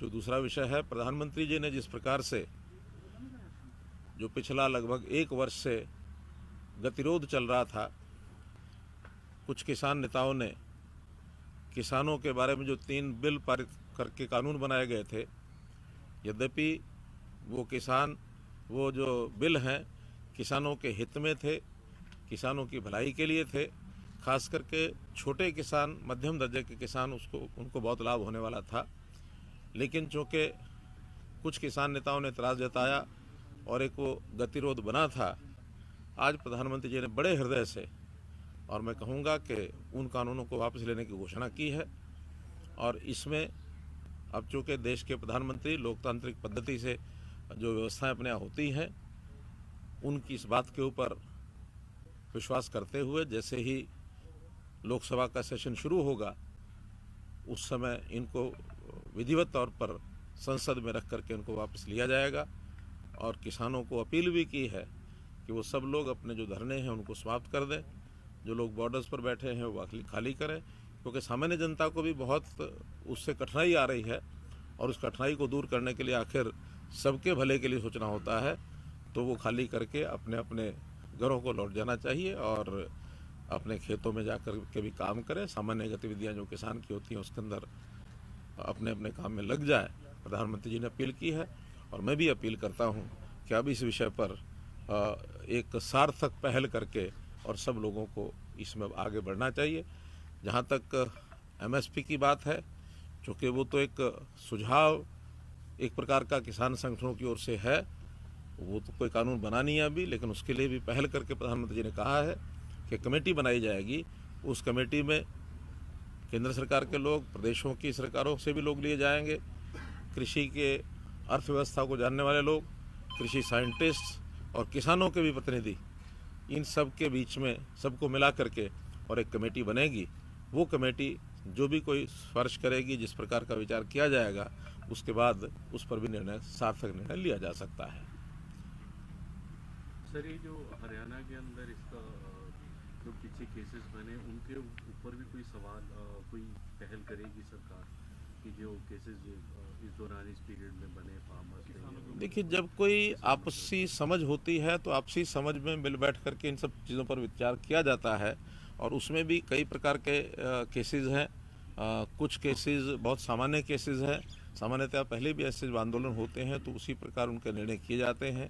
जो दूसरा विषय है, प्रधानमंत्री जी ने जिस प्रकार से जो पिछला लगभग 1 वर्ष से गतिरोध चल रहा था, कुछ किसान नेताओं ने किसानों के बारे में जो 3 बिल पारित करके कानून बनाए गए थे, यद्यपि वो जो बिल हैं किसानों के हित में थे, किसानों की भलाई के लिए थे, खास करके छोटे किसान, मध्यम दर्जे के किसान उनको बहुत लाभ होने वाला था। लेकिन चूँकि कुछ किसान नेताओं ने इतराज़ जताया और एक वो गतिरोध बना था, आज प्रधानमंत्री जी ने बड़े हृदय से, और मैं कहूँगा कि उन कानूनों को वापस लेने की घोषणा की है। और इसमें अब चूँकि देश के प्रधानमंत्री लोकतांत्रिक पद्धति से जो व्यवस्थाएं अपने यहाँ होती हैं, उनकी इस बात के ऊपर विश्वास करते हुए जैसे ही लोकसभा का सेशन शुरू होगा, उस समय इनको विधिवत तौर पर संसद में रख करके इनको वापस लिया जाएगा। और किसानों को अपील भी की है कि वो सब लोग अपने जो धरने हैं उनको समाप्त कर दें, जो लोग बॉर्डर्स पर बैठे हैं वो खाली करें, क्योंकि सामान्य जनता को भी बहुत उससे कठिनाई आ रही है और उस कठिनाई को दूर करने के लिए आखिर सबके भले के लिए सोचना होता है। तो वो खाली करके अपने अपने घरों को लौट जाना चाहिए और अपने खेतों में जाकर के भी काम करें। सामान्य गतिविधियां जो किसान की होती हैं उसके अंदर अपने अपने काम में लग जाए, प्रधानमंत्री जी ने अपील की है। और मैं भी अपील करता हूं कि अब इस विषय पर एक सार्थक पहल करके और सब लोगों को इसमें आगे बढ़ना चाहिए। जहां तक एमएसपी की बात है, चूँकि वो तो एक सुझाव एक प्रकार का किसान संगठनों की ओर से है, वो तो कोई कानून बना नहीं है अभी, लेकिन उसके लिए भी पहल करके प्रधानमंत्री जी ने कहा है कि कमेटी बनाई जाएगी। उस कमेटी में केंद्र सरकार के लोग, प्रदेशों की सरकारों से भी लोग लिए जाएंगे, कृषि के अर्थव्यवस्था को जानने वाले लोग, कृषि साइंटिस्ट और किसानों के भी प्रतिनिधि, इन सब के बीच में सबको मिला करके और एक कमेटी बनेगी। वो कमेटी जो भी कोई सिफारिश करेगी, जिस प्रकार का विचार किया जाएगा, उसके बाद उस पर भी सार्थक निर्णय लिया जा सकता है। सर, ये जो हरियाणा के अंदर इसका जो पीछे केसेस बने, उनके ऊपर भी कोई सवाल, कोई पहल करेगी सरकार कि जो केसेस इस दौरान इस पीरियड में बने फार्मर्स? देखिए, जब कोई आपसी समझ होती है तो आपसी समझ में मिल बैठ करके इन सब चीज़ों पर विचार किया जाता है। और उसमें भी कई प्रकार के केसेस हैं। कुछ केसेस बहुत सामान्य केसेस हैं, सामान्यतः पहले भी ऐसे आंदोलन होते हैं तो उसी प्रकार उनके निर्णय किए जाते हैं।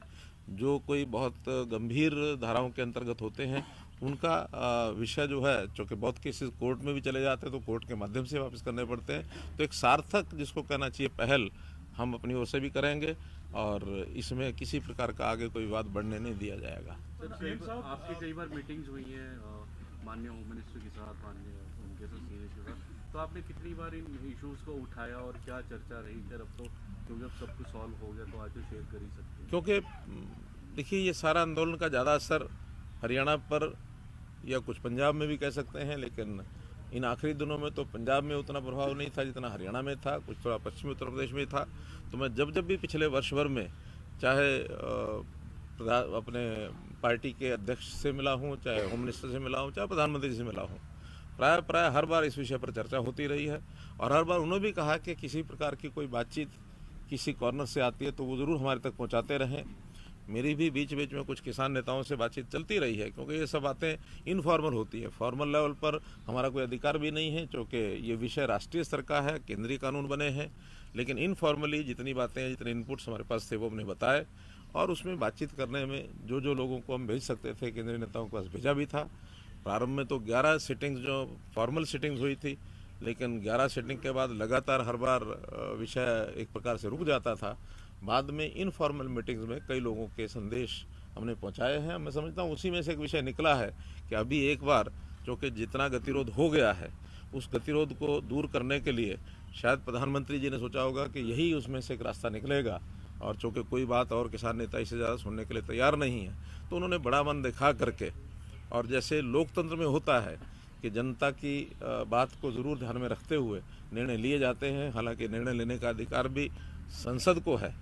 जो कोई बहुत गंभीर धाराओं के अंतर्गत होते हैं उनका विषय जो है, चूँकि बहुत केसेस कोर्ट में भी चले जाते हैं तो कोर्ट के माध्यम से वापस करने पड़ते हैं। तो एक सार्थक, जिसको कहना चाहिए, पहल हम अपनी ओर से भी करेंगे और इसमें किसी प्रकार का आगे कोई विवाद बढ़ने नहीं दिया जाएगा। आपकी कई बार मीटिंग्स हुई हैं माननीय होम मिनिस्टर के साथ, माननीय उनके साथ सीनियर के साथ, तो आपने कितनी बार इन इश्यूज़ को उठाया और क्या चर्चा रही? फिर अब तो क्योंकि अब सब कुछ सॉल्व हो गया तो आज तो शेयर कर ही सकते हैं। क्योंकि देखिए, ये सारा आंदोलन का ज़्यादा असर हरियाणा पर या कुछ पंजाब में भी कह सकते हैं, लेकिन इन आखिरी दिनों में तो पंजाब में उतना प्रभाव नहीं था जितना हरियाणा में था, कुछ थोड़ा पश्चिमी उत्तर प्रदेश में था। तो मैं जब भी पिछले वर्ष भर में चाहे अपने पार्टी के अध्यक्ष से मिला हूँ, चाहे होम मिनिस्टर से मिला हूँ, चाहे प्रधानमंत्री से मिला हूँ, प्राय हर बार इस विषय पर चर्चा होती रही है। और हर बार उन्होंने भी कहा कि किसी प्रकार की कोई बातचीत किसी कॉर्नर से आती है तो वो ज़रूर हमारे तक पहुँचाते रहें। मेरी भी बीच बीच में कुछ किसान नेताओं से बातचीत चलती रही है, क्योंकि ये सब बातें इनफॉर्मल होती है। फॉर्मल लेवल पर हमारा कोई अधिकार भी नहीं है, क्योंकि ये विषय राष्ट्रीय स्तर का है, केंद्रीय कानून बने हैं। लेकिन इनफॉर्मली जितनी बातें, जितने इनपुट्स हमारे पास थे वो हमने बताए और उसमें बातचीत करने में जो लोगों को हम भेज सकते थे केंद्रीय नेताओं के पास भेजा भी था। प्रारंभ में तो 11 सिटिंग्स जो फॉर्मल सिटिंग्स हुई थी, लेकिन 11 सिटिंग के बाद लगातार हर बार विषय एक प्रकार से रुक जाता था। बाद में इनफॉर्मल मीटिंग्स में कई लोगों के संदेश हमने पहुंचाए हैं। मैं समझता हूं उसी में से एक विषय निकला है कि अभी एक बार चूँकि जितना गतिरोध हो गया है, उस गतिरोध को दूर करने के लिए शायद प्रधानमंत्री जी ने सोचा होगा कि यही उसमें से एक रास्ता निकलेगा। और चूँकि कोई बात और किसान नेता इससे ज़्यादा सुनने के लिए तैयार नहीं है, तो उन्होंने बड़ा मन दिखा करके, और जैसे लोकतंत्र में होता है कि जनता की बात को ज़रूर ध्यान में रखते हुए निर्णय लिए जाते हैं, हालांकि निर्णय लेने का अधिकार भी संसद को है।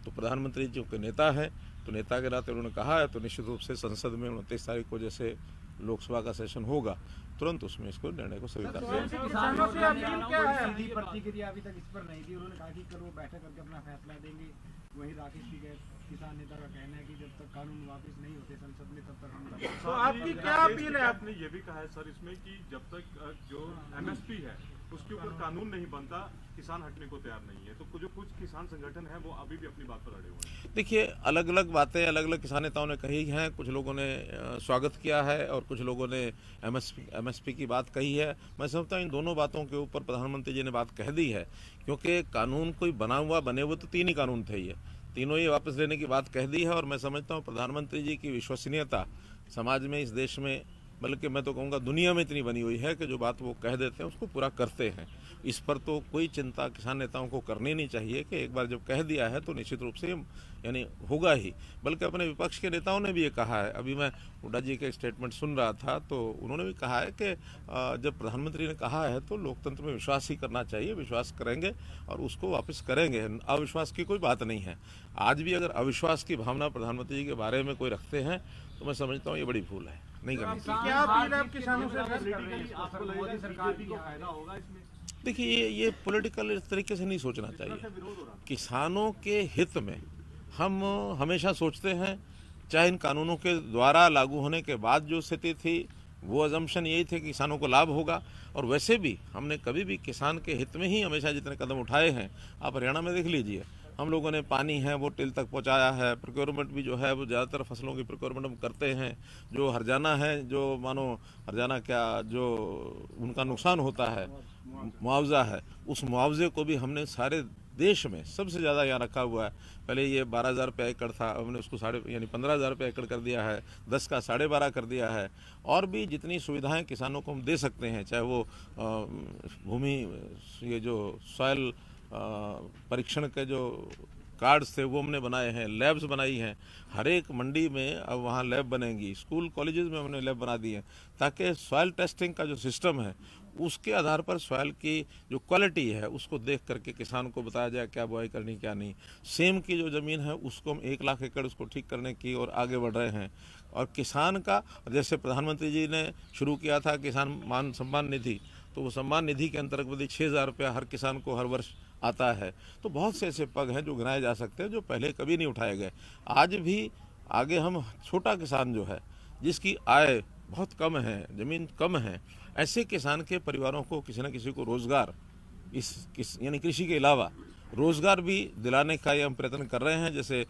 तो प्रधानमंत्री जी के नेता हैं, तो नेता के नाते उन्होंने कहा है, तो निश्चित रूप से संसद में 29 तारीख को जैसे लोकसभा का सेशन होगा तुरंत उसमें इसको निर्णय को स्वीकार किया। किसानों से अपील क्या है? सीधी प्रतिक्रिया अभी तक इस पर नहीं थी। उन्होंने कहा कि कल वो बैठक करके अपना फैसला देंगे। वही राकेश की किसान नेता का कहना है कि जब तक कानून वापस नहीं होते संसद में तब तक हम। तो आपकी क्या अपील है? आपने ये भी कहा है सर इसमें कि जब तक जो एमएसपी है उसके ऊपर कानून नहीं बनता किसान हटने को तैयार नहीं है। तो जो कुछ किसान संगठन है वो अभी भी अपनी बात पर अड़े हुए हैं। देखिए, अलग अलग बातें अलग अलग किसान नेताओं ने कही हैं। कुछ लोगों ने स्वागत किया है और कुछ लोगों ने एमएसपी की बात कही है। मैं समझता हूँ इन दोनों बातों के ऊपर प्रधानमंत्री जी ने बात कह दी है, क्योंकि कानून कोई बने हुए तो 3 ही कानून थे, ये तीनों ही वापस लेने की बात कह दी है। और मैं समझता हूँ प्रधानमंत्री जी की विश्वसनीयता समाज में, इस देश में, बल्कि मैं तो कहूँगा दुनिया में इतनी बनी हुई है कि जो बात वो कह देते हैं उसको पूरा करते हैं। इस पर तो कोई चिंता किसान नेताओं को करनी नहीं चाहिए कि एक बार जब कह दिया है तो निश्चित रूप से यानी होगा ही। बल्कि अपने विपक्ष के नेताओं ने भी ये कहा है। अभी मैं हुड्डा जी के स्टेटमेंट सुन रहा था तो उन्होंने भी कहा है कि जब प्रधानमंत्री ने कहा है तो लोकतंत्र में विश्वास ही करना चाहिए, विश्वास करेंगे और उसको वापस करेंगे। अविश्वास की कोई बात नहीं है। आज भी अगर अविश्वास की भावना प्रधानमंत्री जी के बारे में कोई रखते हैं तो मैं समझता हूँ ये बड़ी भूल है, नहीं करनी चाहिए। क्या अपील है किसानों से? आपको मोदी सरकार को फायदा होगा इसमें? देखिए, ये पॉलिटिकल इस तरीके से नहीं सोचना चाहिए। किसानों के हित में हम हमेशा सोचते हैं, चाहे इन कानूनों के द्वारा लागू होने के बाद जो स्थिति थी वो अजम्पशन यही थे कि किसानों को लाभ होगा। और वैसे भी हमने कभी भी किसान के हित में ही हमेशा जितने कदम उठाए हैं, आप हरियाणा में देख लीजिए, हम लोगों ने पानी है वो टिल तक पहुंचाया है। प्रोक्योरमेंट भी जो है वो ज़्यादातर फसलों की प्रोक्योरमेंट हम करते हैं। जो हरजाना है, जो मानो हरजाना क्या, जो उनका नुकसान होता है, मुआवजा है, उस मुआवजे को भी हमने सारे देश में सबसे ज़्यादा यहाँ रखा हुआ है। पहले ये 12,000 रुपये एकड़ था, हमने उसको 15,000 रुपये एकड़ कर दिया है, 10 का 12.5 कर दिया है। और भी जितनी सुविधाएं किसानों को हम दे सकते हैं, चाहे वो भूमि, ये जो सॉयल परीक्षण के जो कार्ड्स थे वो हमने बनाए हैं, लैब्स बनाई हैं। हर एक मंडी में अब वहाँ लैब बनेंगी, स्कूल कॉलेजेस में हमने लैब बना दी है, ताकि सॉयल टेस्टिंग का जो सिस्टम है उसके आधार पर सॉयल की जो क्वालिटी है उसको देख करके किसान को बताया जाए क्या बुआई करनी क्या नहीं। सेम की जो ज़मीन है उसको हम 1 लाख एकड़ उसको ठीक करने की और आगे बढ़ रहे हैं। और किसान का, जैसे प्रधानमंत्री जी ने शुरू किया था किसान मान सम्मान निधि, तो वो सम्मान निधि के अंतर्गत 6,000 रुपया हर किसान को हर वर्ष आता है। तो बहुत से ऐसे पग हैं जो गिनाए जा सकते हैं जो पहले कभी नहीं उठाए गए। आज भी आगे हम छोटा किसान जो है, जिसकी आय बहुत कम है, ज़मीन कम है, ऐसे किसान के परिवारों को किसी न किसी को रोज़गार, यानी कृषि के अलावा रोज़गार भी दिलाने का ये हम प्रयत्न कर रहे हैं। जैसे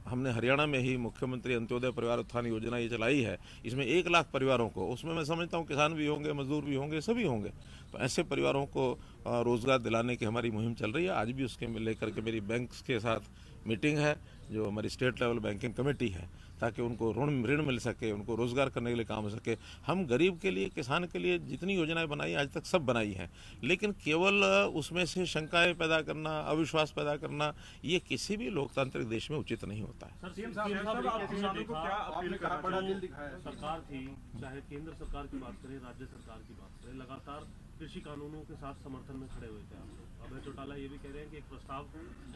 हमने हरियाणा में ही मुख्यमंत्री अंत्योदय परिवार उत्थान योजना ये चलाई है, इसमें 1 लाख परिवारों को, उसमें मैं समझता हूँ किसान भी होंगे, मजदूर भी होंगे, सभी होंगे। तो ऐसे परिवारों को रोज़गार दिलाने की हमारी मुहिम चल रही है। आज भी उसके लेकर के मेरी बैंक के साथ मीटिंग है, जो हमारी स्टेट लेवल बैंकिंग कमेटी है, ताकि उनको ऋण मिल सके, उनको रोज़गार करने के लिए काम हो सके। हम गरीब के लिए, किसान के लिए जितनी योजनाएं बनाई आज तक सब बनाई हैं, लेकिन केवल उसमें से शंकाएं पैदा करना, अविश्वास पैदा करना, ये किसी भी लोकतांत्रिक देश में उचित नहीं होता है। सरकार थी, चाहे केंद्र सरकार की बात करें, राज्य सरकार की बात करें, लगातार कृषि कानूनों के साथ समर्थन में खड़े हुए थे आप लोग। अभय चौटाला ये भी कह रहे हैं कि एक प्रस्ताव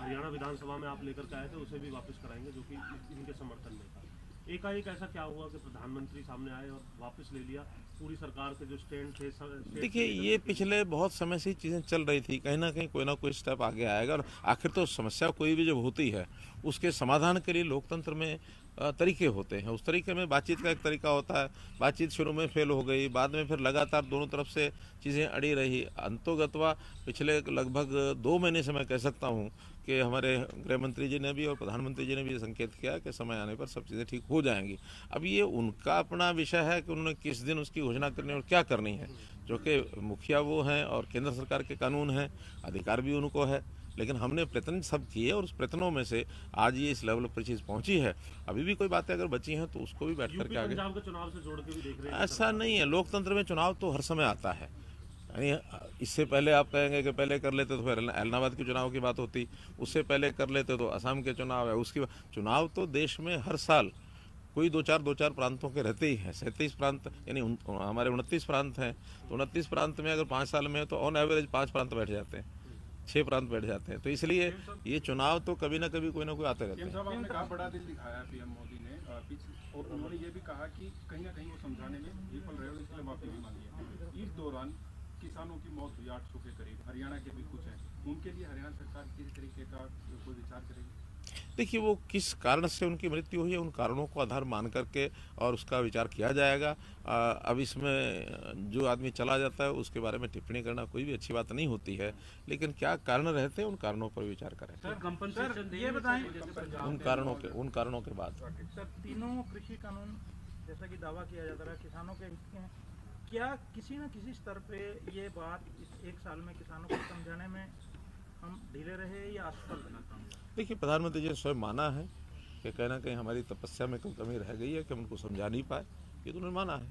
हरियाणा विधानसभा में आप लेकर के आए थे, उसे भी वापस कराएंगे, जो कि इनके समर्थन में था। एकाएक ऐसा क्या हुआ कि प्रधानमंत्री सामने आए और वापस ले लिया? पूरी सरकार के जो स्टैंड थे, देखिए, ये पिछले बहुत समय से चीज़ें चल रही थी, कहीं ना कहीं कोई ना कोई स्टेप आगे आएगा। और आखिर तो समस्या कोई भी जब होती है उसके समाधान के लिए लोकतंत्र में तरीके होते हैं। उस तरीके में बातचीत का एक तरीका होता है। बातचीत शुरू में फेल हो गई, बाद में फिर लगातार दोनों तरफ से चीज़ें अड़ी रही। अंतोगत्वा पिछले लगभग 2 महीने से मैं कह सकता हूँ कि हमारे गृह मंत्री जी ने भी और प्रधानमंत्री जी ने भी ये संकेत किया कि समय आने पर सब चीज़ें ठीक हो जाएंगी। अब ये उनका अपना विषय है कि उन्होंने किस दिन उसकी घोषणा करनी और क्या करनी है, जो कि मुखिया वो हैं और केंद्र सरकार के कानून हैं, अधिकार भी उनको है। लेकिन हमने प्रयत्न सब किए और उस प्रयत्नों में से आज ये इस लेवल पर चीज़ पहुंची है। अभी भी कोई बातें अगर बची हैं तो उसको भी बैठ करके आगे, पंजाब के चुनाव से जोड़ के भी देख रहे हैं। ऐसा नहीं है, लोकतंत्र में चुनाव तो हर समय आता है। यानी इससे पहले आप कहेंगे कि पहले कर लेते तो फिर इलाहाबाद के चुनाव की बात होती, उससे पहले कर लेते तो असम के चुनाव है, उसकी चुनाव तो देश में हर साल कोई 2-4 प्रांतों के रहते ही हैं। 37 प्रांत, यानी हमारे 29 प्रांत हैं, तो 29 प्रांत में अगर 5 साल में है तो ऑन एवरेज 5 प्रांत बैठ जाते हैं। 6 प्रांत बैठ जाते हैं। तो इसलिए ये चुनाव तो कभी ना कभी कोई ना कोई आते रहते हैं। साहब आपने कहा बड़ा दिल दिखाया पीएम मोदी ने और उन्होंने ये भी कहा कि कहीं ना कहीं वो समझाने में विफल रहे और इसके लिए माफी भी मांगी है। इस दौरान किसानों की मौत हुई 800 के करीब, हरियाणा के भी कुछ हैं, उनके लिए हरियाणा सरकार किसी तरीके का कोई विचार करेगी? देखिए, वो किस कारण से उनकी मृत्यु हुई है उन कारणों को आधार मान करके और उसका विचार किया जाएगा। अब इसमें जो आदमी चला जाता है उसके बारे में टिप्पणी करना कोई भी अच्छी बात नहीं होती है, लेकिन क्या कारण रहते हैं उन कारणों पर विचार करें। कंपनसेशन ये बताएं उन कारणों के बाद सर, तीनों कृषि कानून जैसा कि दावा किया जाता रहा किसानों के हित के हैं, क्या किसी न किसी स्तर पे ये बात इस 1 साल में किसानों को समझाने में हम ढीले रहे या असफल बना? देखिए, प्रधानमंत्री जी ने स्वयं माना है कि कहीं ना कहीं हमारी तपस्या में कोई कमी रह गई है कि हम उनको समझा नहीं पाए, ये तो उन्होंने माना है।